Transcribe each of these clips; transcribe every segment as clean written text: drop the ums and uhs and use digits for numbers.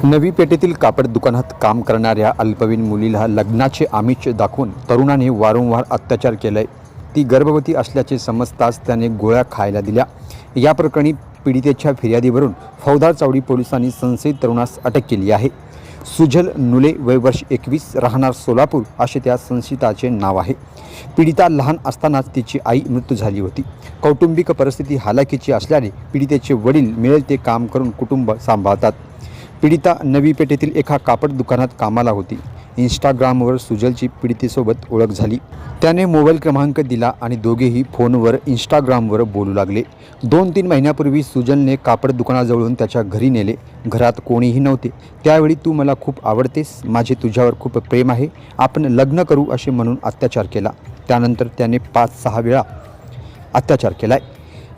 नवी पेठेतील कापड दुकानात काम करणाऱ्या अल्पवयीन मुलीला लग्नाचे आमिष दाखवून तरुणाने वारंवार अत्याचार केलाय। ती गर्भवती असल्याचे समजताच त्याने गोळ्या खायला दिल्या। या प्रकरणी पीडितेच्या फिर्यादीवरून फौदार चावडी पोलिसांनी संशयित तरुणास अटक केली आहे। सुजल नुले, वय वर्ष 21, राहणार सोलापूर असे त्या संशयिताचे नाव आहे। पीडिता लहान असतानाच तिची आई मृत्यू झाली होती। कौटुंबिक परिस्थिती हालाकीची असल्याने पीडितेचे वडील मिळेल ते काम करून कुटुंब सांभाळतात। पीडिता नवी पेठेतील एका कापड दुकानात कामाला होती। इंस्टाग्रामवर सुजलची पीडितेसोबत ओळख झाली। त्याने मोबाईल क्रमांक दिला आणि दोघेही फोनवर इंस्टाग्रामवर बोलू लागले। 2-3 महिन्यापूर्वी सुजलने कापड दुकानाजवळून त्याच्या घरी नेले। घरात कोणीही नव्हते। त्यावेळी तू मला खूप आवडतेस, माझे तुझ्यावर खूप प्रेम आहे, आपण लग्न करू असे म्हणून अत्याचार केला। त्यानंतर त्याने 5-6 वेळा अत्याचार केलाय।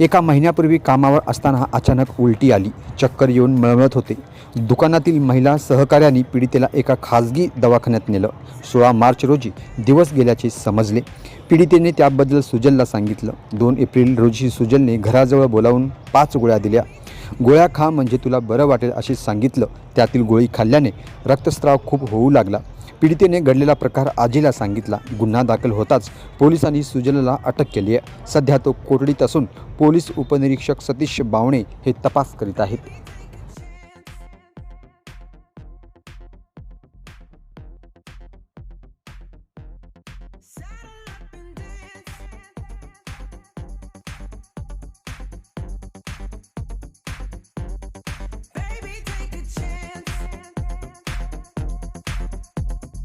एका महिन्यापूर्वी कामावर असताना अचानक उलटी आली, चक्कर येऊन मळमळत होते। दुकानातील महिला सहकाऱ्यांनी पीडितेला एका खाजगी दवाखान्यात नेलं। 16 मार्च रोजी दिवस गेल्याचे समजले। पीडितेने त्याबद्दल सुजलला सांगितलं। 2 एप्रिल रोजी सुजलने घराजवळ बोलावून 5 गोळ्या दिल्या। गोळ्या खा म्हणजे तुला बरं वाटेल असे सांगितलं। त्यातील गोळी खाल्ल्याने रक्तस्राव खूप होऊ लागला। पीडितेने घडलेला प्रकार आजीला सांगितला। गुन्हा दाखल होताच पोलिसांनी सुजलला अटक केली आहे। सध्या तो कोठडीत असून पोलीस उपनिरीक्षक सतीश बावणे हे तपास करीत आहेत।